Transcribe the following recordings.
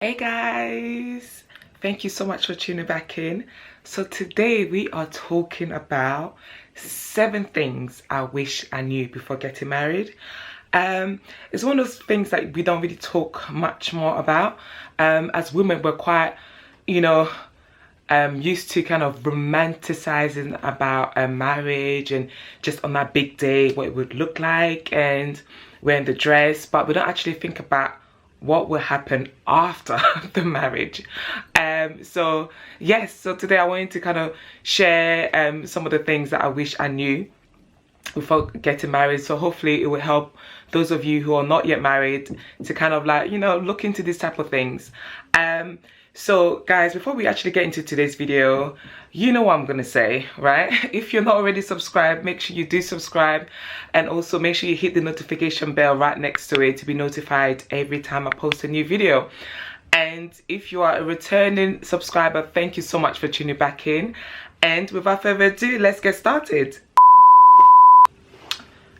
Hey guys, thank you so much for tuning back in. So today we are talking about 7 things I wish I knew before getting married. It's one of those things that we don't really talk much more about. As women, we're quite, you know, used to kind of romanticizing about marriage and just on that big day what it would look like and wearing the dress, but we don't actually think about what will happen after the marriage. So yes, so today I wanted to kind of share some of the things that I wish I knew before getting married. So hopefully it will help those of you who are not yet married to kind of like, look into these type of things. So guys, before we actually get into today's video, you know what I'm gonna say, right? If you're not already subscribed, make sure you do subscribe, and also make sure you hit the notification bell right next to it to be notified every time I post a new video. And if you are a returning subscriber, thank you so much for tuning back in. And without further ado, let's get started.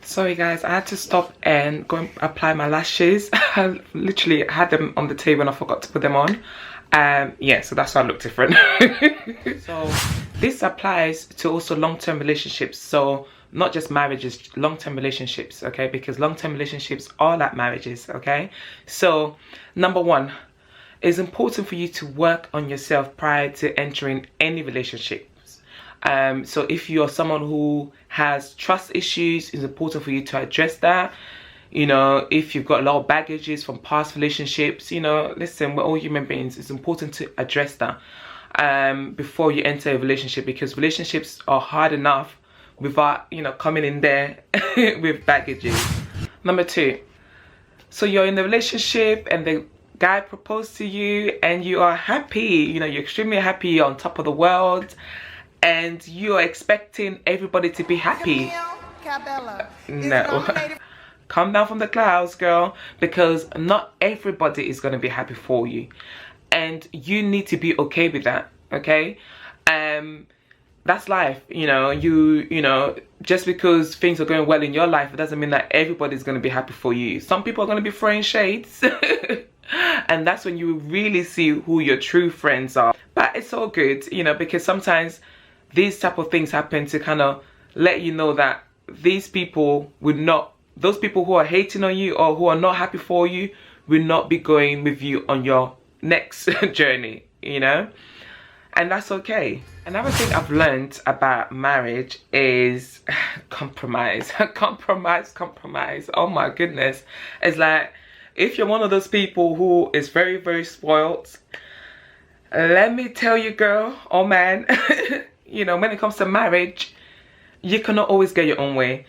Sorry guys, I had to stop and go and apply my lashes. I literally had them on the table and I forgot to put them on. Yeah, so that's why I look different. So this applies to also long-term relationships, so not just marriages, long-term relationships, okay? Because long-term relationships are like marriages, okay? So number 1, it's important for you to work on yourself prior to entering any relationship. So if you're someone who has trust issues, it's important for you to address that. If you've got a lot of baggages from past relationships, listen, we're all human beings. It's important to address that before you enter a relationship, because relationships are hard enough without, coming in there with baggages. Number 2, so you're in a relationship and the guy proposed to you and you are happy, you're extremely happy, you're on top of the world, and you're expecting everybody to be happy. No. Come down from the clouds, girl, because not everybody is going to be happy for you, and you need to be okay with that, okay? That's life, just because things are going well in your life, it doesn't mean that everybody's going to be happy for you. Some people are going to be throwing shades and that's when you really see who your true friends are. But it's all good, because sometimes these type of things happen to kind of let you know that these people would not, those people who are hating on you or who are not happy for you will not be going with you on your next journey, and that's okay. Another thing I've learned about marriage is compromise. Compromise. Oh my goodness. It's like, if you're one of those people who is very, very spoiled, let me tell you, girl or man, when it comes to marriage, you cannot always get your own way.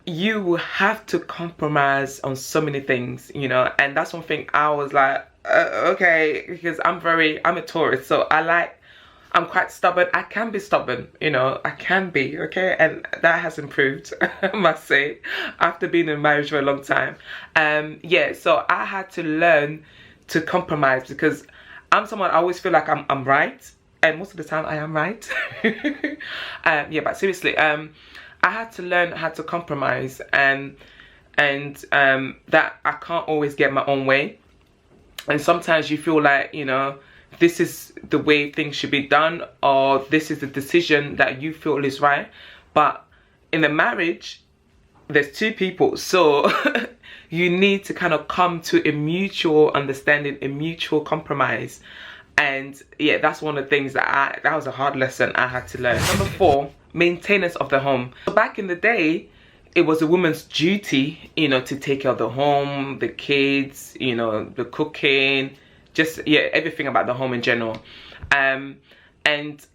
You will have to compromise on so many things, and that's one thing I was like, okay, because I'm a Taurus, so I'm quite stubborn. I can be stubborn, I can be, okay, and that has improved, I must say, after being in marriage for a long time. Yeah, so I had to learn to compromise, because I'm someone, I always feel like I'm right, and most of the time I am right. Yeah, but seriously, I had to learn how to compromise, and that I can't always get my own way. And sometimes you feel like, this is the way things should be done, or this is the decision that you feel is right. But in a marriage, there's 2 people, so you need to kind of come to a mutual understanding, a mutual compromise. And yeah, that's one of the things that was a hard lesson I had to learn. Number 4, maintenance of the home. So back in the day, it was a woman's duty, to take care of the home, the kids, the cooking, just, yeah, everything about the home in general. And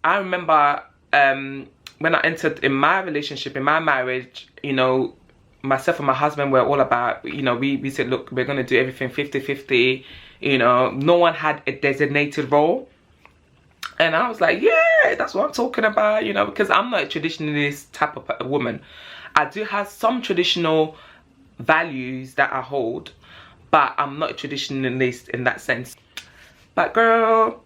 I remember when I entered in my relationship, in my marriage, myself and my husband were all about, we said, look, we're going to do everything 50-50. No one had a designated role. And I was like, yeah, that's what I'm talking about, because I'm not a traditionalist type of woman. I do have some traditional values that I hold, but I'm not a traditionalist in that sense. But girl,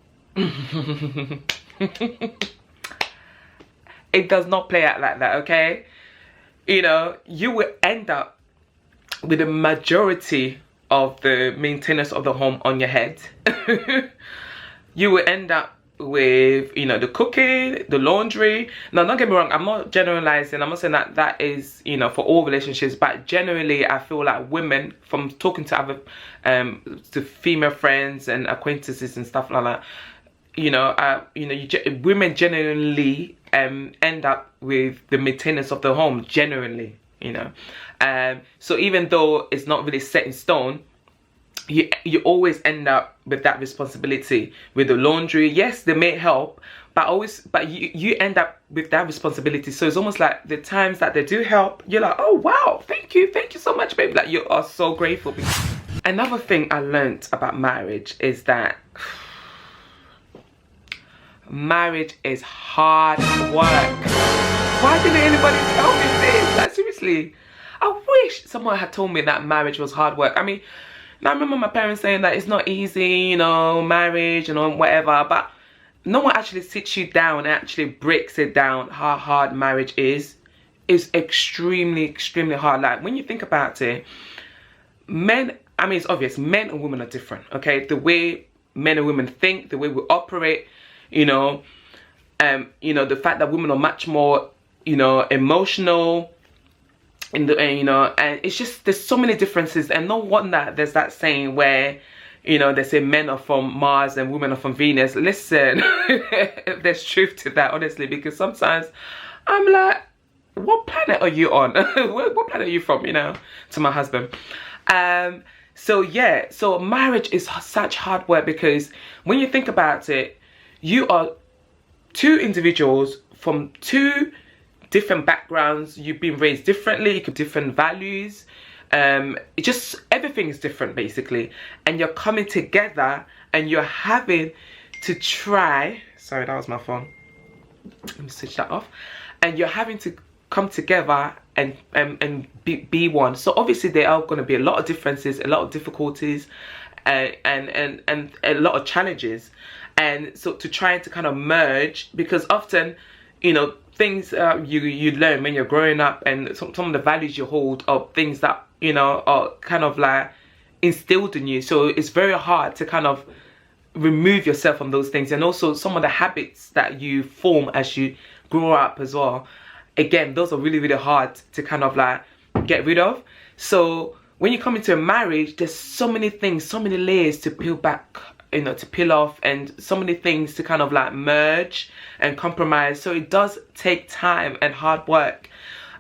it does not play out like that, okay? You will end up with a majority of the maintenance of the home on your head. You will end up with, you know, the cooking, the laundry. Now, don't get me wrong, I'm not generalizing. I'm not saying that that is, you know, for all relationships, but generally I feel like women, from talking to other to female friends and acquaintances and stuff like that, you know, women generally end up with the maintenance of the home, generally, you know. So even though it's not really set in stone, you always end up with that responsibility with the laundry. Yes, they may help, but you end up with that responsibility. So it's almost like the times that they do help, you're like, oh wow, thank you so much, babe. Like, you are so grateful. Another thing I learned about marriage is that marriage is hard work. Why didn't anybody tell me this? Like, seriously, I wish someone had told me that marriage was hard work. I mean, now I remember my parents saying that it's not easy, you know, marriage and whatever, but no one actually sits you down and actually breaks it down how hard marriage is. It's extremely hard. Like, when you think about it, men, I mean, it's obvious, men and women are different, okay? The way men and women think, the way we operate, you know, the fact that women are much more, you know, emotional, you know, and it's just, there's so many differences. And no wonder there's that saying where, you know, they say men are from Mars and women are from Venus. Listen, there's truth to that, honestly, because sometimes I'm like, what planet are you on? What planet are you from, you know, to my husband. So yeah, so marriage is such hard work, because when you think about it, you are two individuals from two different backgrounds. You've been raised differently, different values, just everything is different basically, and you're coming together and you're having to try, sorry, that was my phone, let me switch that off, and you're having to come together and be one. So obviously there are going to be a lot of differences, a lot of difficulties, and a lot of challenges, and so to try to kind of merge, because often, you know, things you learn when you're growing up, and some of the values you hold are things that, you know, are kind of like instilled in you. So it's very hard to kind of remove yourself from those things, and also some of the habits that you form as you grow up as well. Again, those are really hard to kind of like get rid of. So when you come into a marriage, there's so many things, so many layers to peel back, you know, to peel off, and so many things to kind of like merge and compromise. So it does take time and hard work.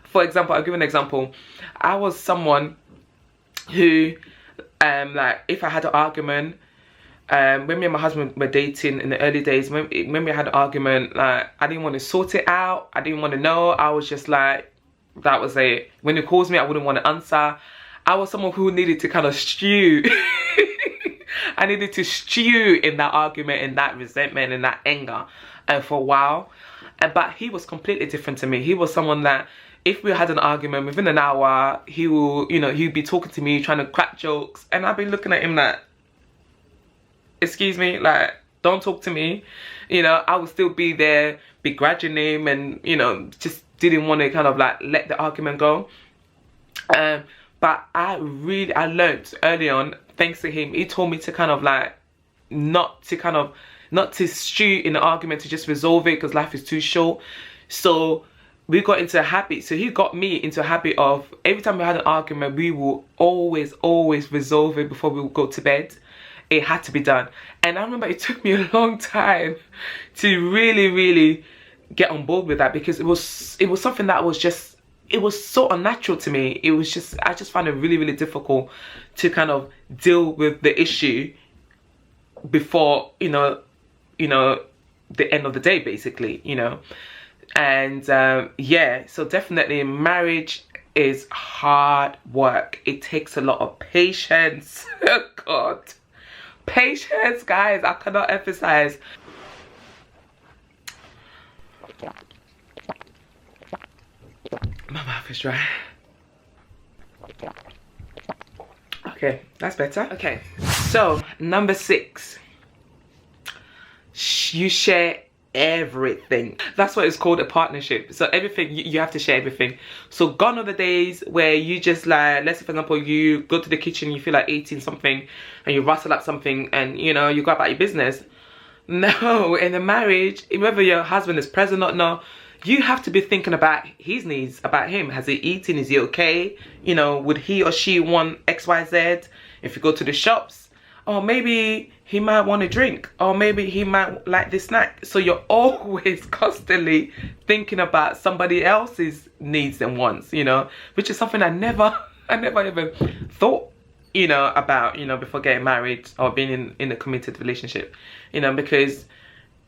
For example, I'll give an example. I was someone who, like, if I had an argument, when me and my husband were dating in the early days, when we had an argument, like, I didn't want to sort it out. I didn't want to know. I was just like, that was it. When he calls me, I wouldn't want to answer. I was someone who needed to kind of stew. I needed to stew in that argument, in that resentment, in that anger, for a while. But he was completely different to me. He was someone that, if we had an argument, within an hour, he will, you know, he'd be talking to me, trying to crack jokes, and I'd be looking at him like, excuse me, like, don't talk to me. You know, I would still be there begrudging him, and, you know, just didn't want to kind of like let the argument go. But I learned early on, thanks to him, he told me to kind of like not to stew in the argument, to just resolve it, because life is too short. So we got into a habit. So he got me into a habit of, every time we had an argument, we will always resolve it before we would go to bed. It had to be done. And I remember it took me a long time to really get on board with that, because it was something that was just, it was so unnatural to me. It was just, I just found it really difficult to kind of deal with the issue before, you know, the end of the day, basically, you know. And yeah, so definitely marriage is hard work. It takes a lot of patience. God, patience, guys, I cannot emphasize. My mouth is dry. Okay, that's better. Okay, so number 6, you share everything. That's why it's called a partnership. So everything, you have to share everything. So gone are the days where you just like, let's say for example, you go to the kitchen, you feel like eating something and you rustle up something and you know, you go about your business. No, in a marriage, whether your husband is present or not, you have to be thinking about his needs, about him. Has he eaten? Is he okay? You know, would he or she want XYZ? If you go to the shops, or maybe he might want a drink, or maybe he might like this snack. So you're always constantly thinking about somebody else's needs and wants, you know, which is something I never even thought, you know, about, you know, before getting married or being in a committed relationship, you know, because,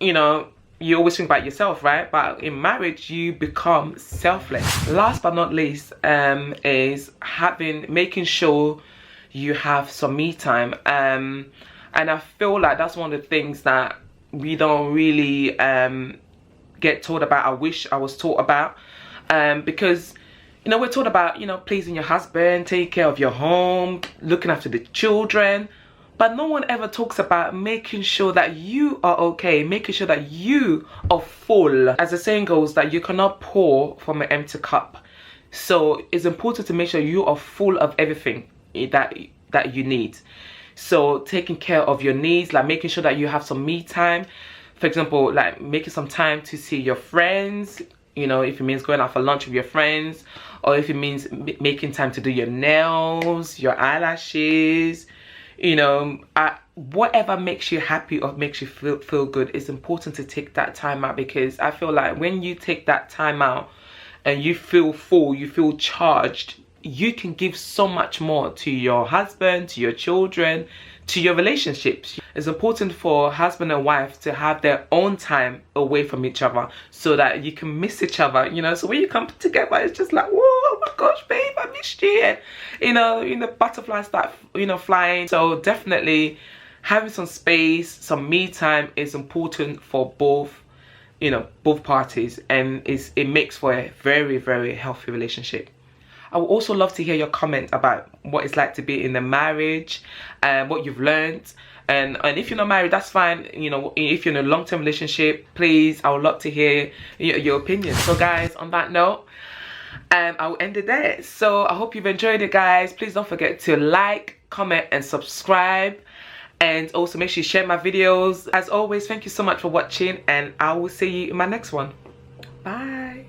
you know, you always think about yourself, right? But in marriage, you become selfless. Last but not least, is making sure you have some me time. And I feel like that's one of the things that we don't really get taught about. I wish I was taught about, because you know, we're taught about, you know, pleasing your husband, taking care of your home, looking after the children. But no one ever talks about making sure that you are okay, making sure that you are full. As the saying goes, that you cannot pour from an empty cup. So it's important to make sure you are full of everything that you need. So taking care of your needs, like making sure that you have some me time. For example, like making some time to see your friends, you know, if it means going out for lunch with your friends, or if it means making time to do your nails, your eyelashes, you know, whatever makes you happy or makes you feel good. It's important to take that time out, because I feel like when you take that time out and you feel full, you feel charged, you can give so much more to your husband, to your children, to your relationships. It's important for husband and wife to have their own time away from each other so that you can miss each other, you know. So when you come together, it's just like, whoa, oh my gosh, babe, I missed you. And you know, butterflies start, you know, flying. So definitely having some space, some me time is important for both, you know, both parties, and it makes for a very, very healthy relationship. I would also love to hear your comment about what it's like to be in a marriage and what you've learned. And if you're not married, that's fine. You know, if you're in a long-term relationship, please, I would love to hear your opinion. So guys, on that note, I'll end it there. So I hope you've enjoyed it, guys. Please don't forget to like, comment and subscribe. And also make sure you share my videos. As always, thank you so much for watching, and I will see you in my next one. Bye.